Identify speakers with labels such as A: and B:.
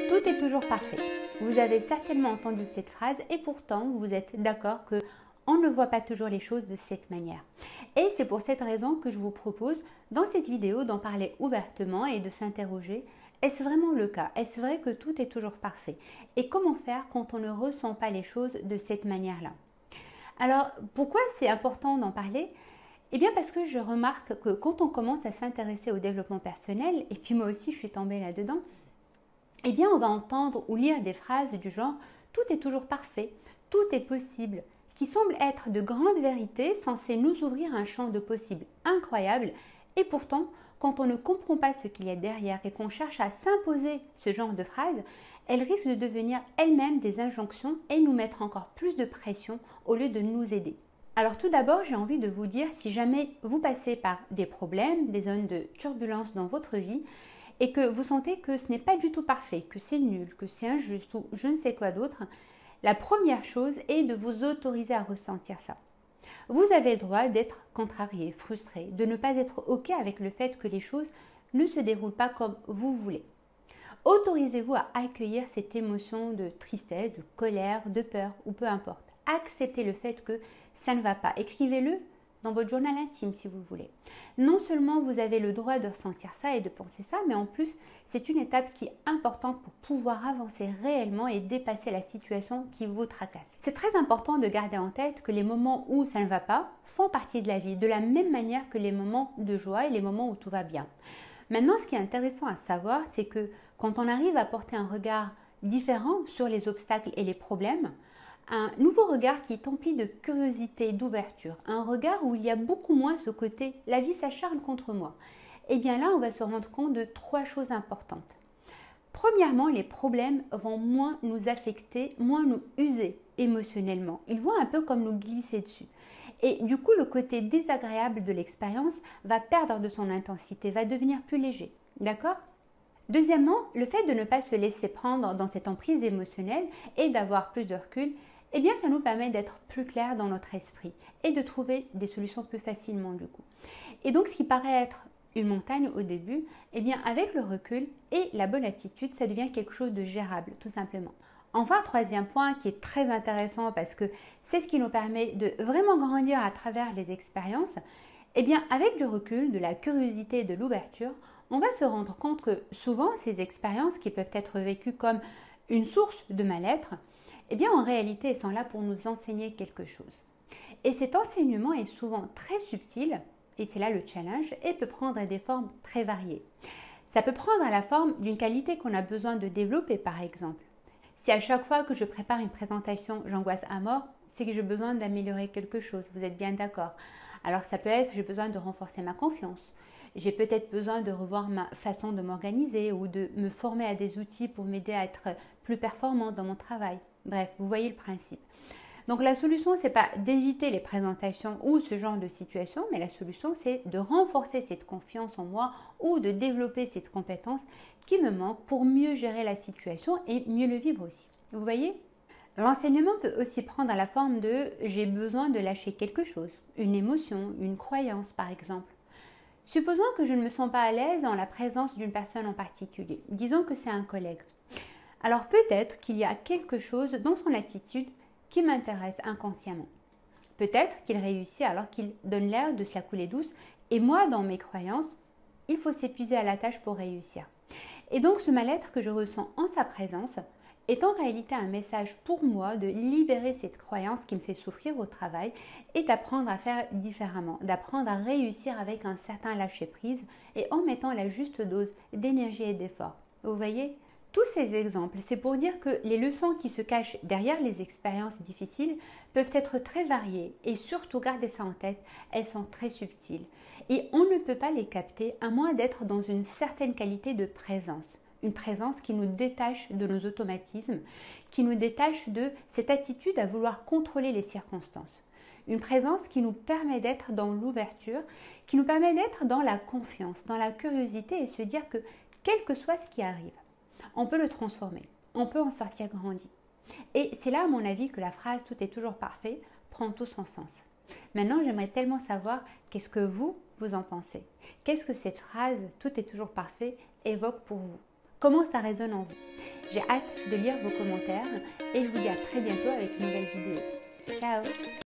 A: Tout est toujours parfait. Vous avez certainement entendu cette phrase et pourtant vous êtes d'accord que on ne voit pas toujours les choses de cette manière. Et c'est pour cette raison que je vous propose dans cette vidéo d'en parler ouvertement et de s'interroger, est-ce vraiment le cas? Est-ce vrai que tout est toujours parfait? Et comment faire quand on ne ressent pas les choses de cette manière-là? Alors, pourquoi c'est important d'en parler? Eh bien parce que je remarque que quand on commence à s'intéresser au développement personnel, et puis moi aussi je suis tombée là-dedans, eh bien on va entendre ou lire des phrases du genre « tout est toujours parfait »,« tout est possible », qui semblent être de grandes vérités censées nous ouvrir un champ de possibles incroyable. Et pourtant, quand on ne comprend pas ce qu'il y a derrière et qu'on cherche à s'imposer ce genre de phrases, elles risquent de devenir elles-mêmes des injonctions et nous mettre encore plus de pression au lieu de nous aider. Alors tout d'abord, j'ai envie de vous dire, si jamais vous passez par des problèmes, des zones de turbulence dans votre vie, et que vous sentez que ce n'est pas du tout parfait, que c'est nul, que c'est injuste ou je ne sais quoi d'autre, la première chose est de vous autoriser à ressentir ça. Vous avez le droit d'être contrarié, frustré, de ne pas être OK avec le fait que les choses ne se déroulent pas comme vous voulez. Autorisez-vous à accueillir cette émotion de tristesse, de colère, de peur ou peu importe. Acceptez le fait que ça ne va pas. Écrivez-le dans votre journal intime si vous voulez. Non seulement vous avez le droit de ressentir ça et de penser ça, mais en plus c'est une étape qui est importante pour pouvoir avancer réellement et dépasser la situation qui vous tracasse. C'est très important de garder en tête que les moments où ça ne va pas font partie de la vie, de la même manière que les moments de joie et les moments où tout va bien. Maintenant, ce qui est intéressant à savoir, c'est que quand on arrive à porter un regard différent sur les obstacles et les problèmes, un nouveau regard qui est empli de curiosité, d'ouverture, un regard où il y a beaucoup moins ce côté « la vie s'acharne contre moi ». Et bien là, on va se rendre compte de trois choses importantes. Premièrement, les problèmes vont moins nous affecter, moins nous user émotionnellement. Ils vont un peu comme nous glisser dessus. Et du coup, le côté désagréable de l'expérience va perdre de son intensité, va devenir plus léger. D'accord ? Deuxièmement, le fait de ne pas se laisser prendre dans cette emprise émotionnelle et d'avoir plus de recul, eh bien, ça nous permet d'être plus clair dans notre esprit et de trouver des solutions plus facilement du coup. Et donc, ce qui paraît être une montagne au début, eh bien, avec le recul et la bonne attitude, ça devient quelque chose de gérable, tout simplement. Enfin, troisième point qui est très intéressant parce que c'est ce qui nous permet de vraiment grandir à travers les expériences, eh bien, avec du recul, de la curiosité et de l'ouverture, on va se rendre compte que souvent, ces expériences qui peuvent être vécues comme une source de mal-être, eh bien, en réalité, elles sont là pour nous enseigner quelque chose. Et cet enseignement est souvent très subtil, et c'est là le challenge, et peut prendre des formes très variées. Ça peut prendre la forme d'une qualité qu'on a besoin de développer, par exemple. Si à chaque fois que je prépare une présentation, j'angoisse à mort, c'est que j'ai besoin d'améliorer quelque chose, vous êtes bien d'accord. Alors ça peut être, j'ai besoin de renforcer ma confiance. J'ai peut-être besoin de revoir ma façon de m'organiser ou de me former à des outils pour m'aider à être plus performante dans mon travail. Bref, vous voyez le principe. Donc la solution, ce n'est pas d'éviter les présentations ou ce genre de situation, mais la solution, c'est de renforcer cette confiance en moi ou de développer cette compétence qui me manque pour mieux gérer la situation et mieux le vivre aussi. Vous voyez ? L'enseignement peut aussi prendre la forme de « j'ai besoin de lâcher quelque chose », une émotion, une croyance par exemple. Supposons que je ne me sens pas à l'aise en la présence d'une personne en particulier. Disons que c'est un collègue. Alors peut-être qu'il y a quelque chose dans son attitude qui m'intéresse inconsciemment. Peut-être qu'il réussit alors qu'il donne l'air de se la couler douce et moi, dans mes croyances, il faut s'épuiser à la tâche pour réussir. Et donc ce mal-être que je ressens en sa présence est en réalité un message pour moi de libérer cette croyance qui me fait souffrir au travail et d'apprendre à faire différemment, d'apprendre à réussir avec un certain lâcher-prise et en mettant la juste dose d'énergie et d'effort. Vous voyez ? Tous ces exemples, c'est pour dire que les leçons qui se cachent derrière les expériences difficiles peuvent être très variées et surtout gardez ça en tête, elles sont très subtiles. Et on ne peut pas les capter à moins d'être dans une certaine qualité de présence. Une présence qui nous détache de nos automatismes, qui nous détache de cette attitude à vouloir contrôler les circonstances. Une présence qui nous permet d'être dans l'ouverture, qui nous permet d'être dans la confiance, dans la curiosité et se dire que quel que soit ce qui arrive, on peut le transformer, on peut en sortir grandi. Et c'est là, à mon avis, que la phrase « tout est toujours parfait » prend tout son sens. Maintenant, j'aimerais tellement savoir qu'est-ce que vous en pensez. Qu'est-ce que cette phrase « tout est toujours parfait » évoque pour vous? Comment ça résonne en vous? J'ai hâte de lire vos commentaires et je vous dis à très bientôt avec une nouvelle vidéo. Ciao!